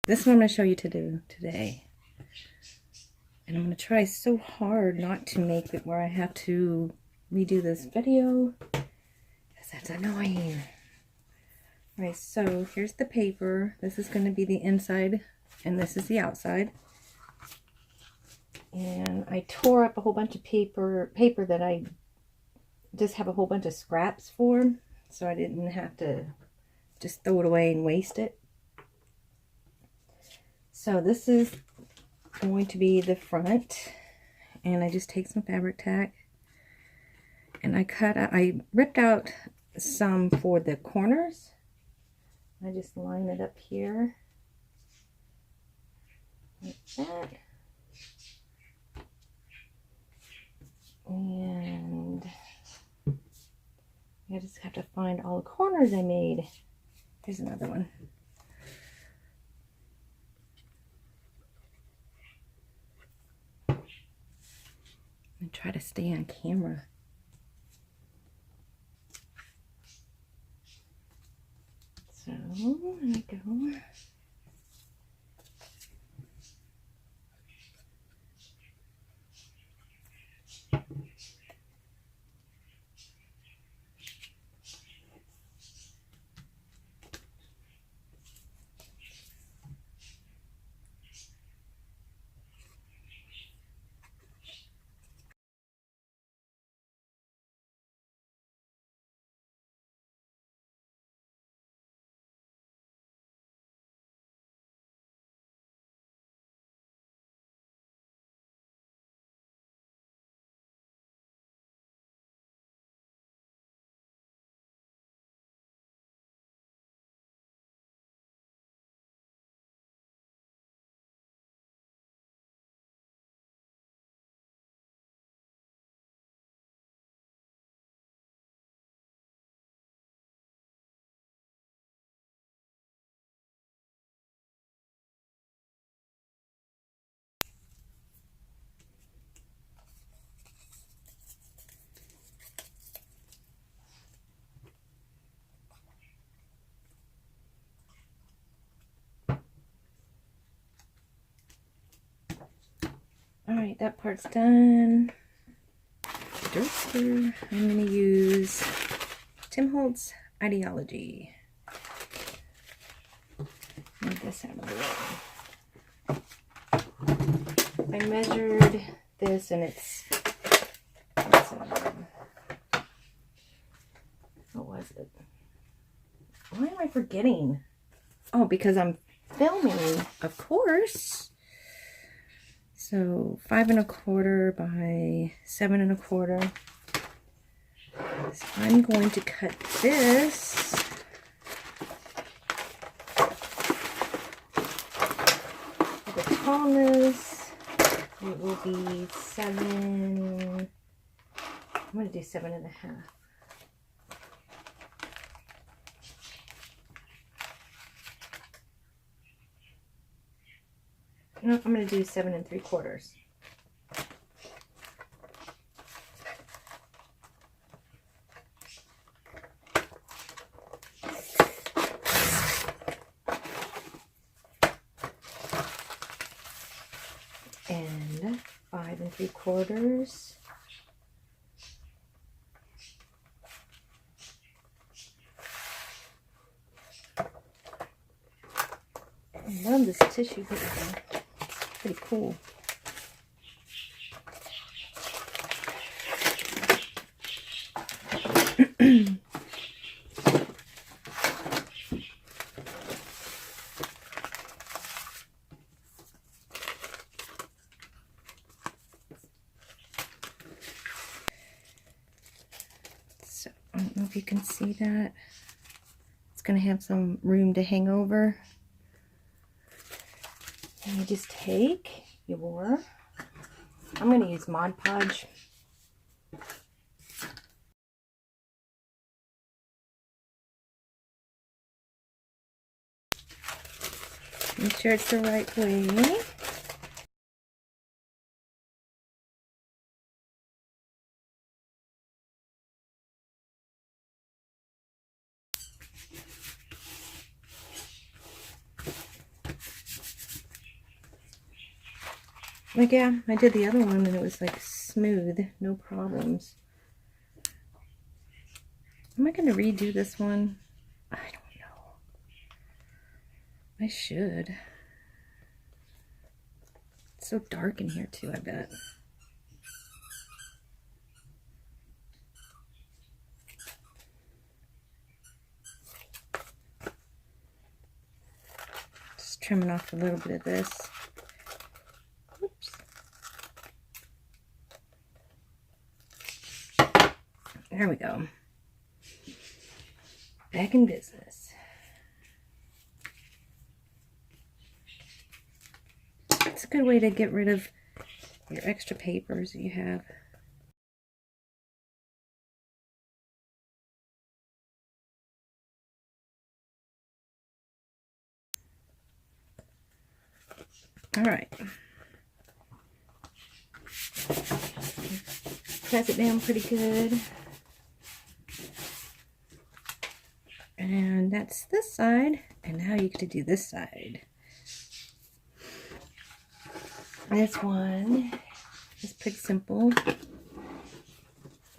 this is what I'm going to show you to do today. And I'm going to try so hard not to make it where I have to redo this video, because that's annoying. Alright, so here's the paper. This is going to be the inside, and this is the outside. And I tore up a whole bunch of paper that I just have a whole bunch of scraps for, so I didn't have to just throw it away and waste it. So this is going to be the front, and I just take some fabric tack and I ripped out some for the corners. I just line it up here like that, and I just have to find all the corners I made. Here's another one. And try to stay on camera. So there we go. Alright, that part's done. Duster. I'm going to use Tim Holtz Ideology. Move this out of the way. I measured this, and it's what was it? Why am I forgetting? Oh, because I'm filming, of course. So 5 1/4 by 7 1/4. So I'm going to cut this for the tallness. It will be 7. I'm going to do 7 1/2. No, I'm going to do 7 3/4. And 5 3/4. I love this tissue paper. Pretty cool. So I don't know if you can see that. It's going to have some room to hang over. And you just take your, I'm going to use Mod Podge. Make sure it's the right way. Like, yeah, I did the other one and it was like smooth, no problems. Am I going to redo this one? I don't know. I should. It's so dark in here too, I bet. Just trimming off a little bit of this. Oops. There we go. Back in business. It's a good way to get rid of your extra papers that you have. All right. Press it down pretty good. And that's this side. And now you get to do this side. This one is pretty simple.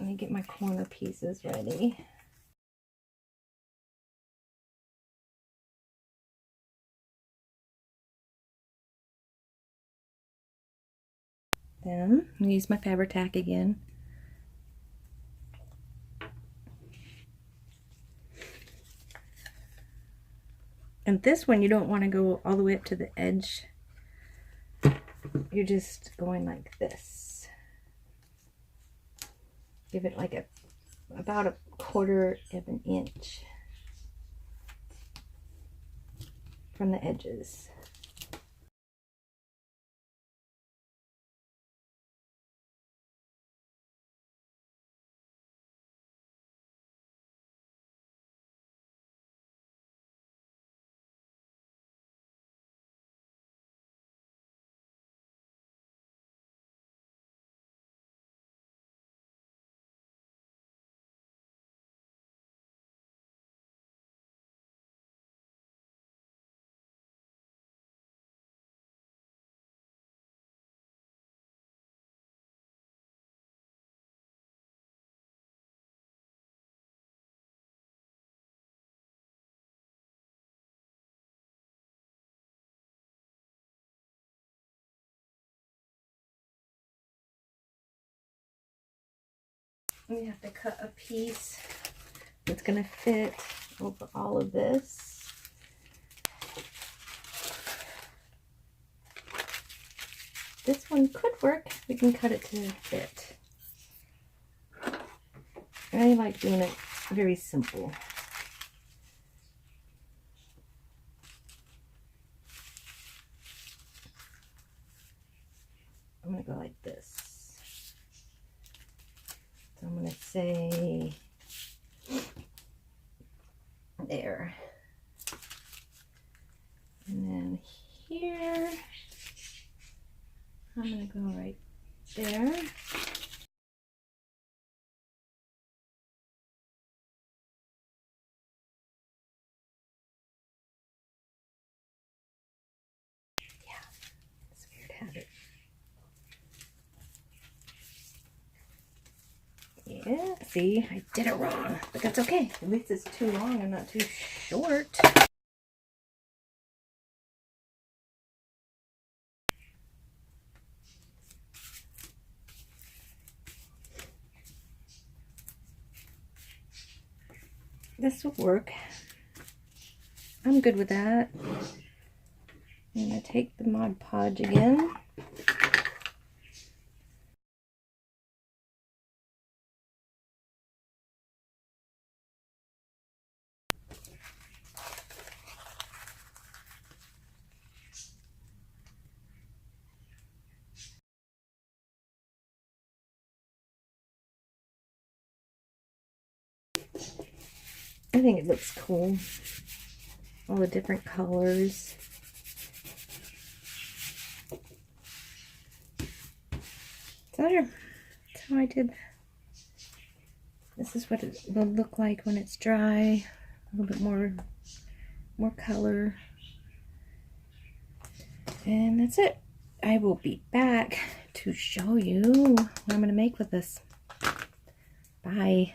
Let me get my corner pieces ready. Then I'm going to use my Fabri-Tac again. And this one you don't want to go all the way up to the edge. You're just going like this. Give it like about a quarter of an inch from the edges. We have to cut a piece that's going to fit over all of this. This one could work. We can cut it to fit. I like doing it very simple. I'm going to go like this. So I'm going to say there. And then here, I'm going to go right there. Yeah, it's a weird habit. Yeah, see, I did it wrong, but that's okay. At least it's too long and not too short. This will work. I'm good with that. I'm going to take the Mod Podge again. I think it looks cool. All the different colors. So there. That's how I did. This is what it will look like when it's dry. A little bit more color. And that's it. I will be back to show you what I'm going to make with this. Bye.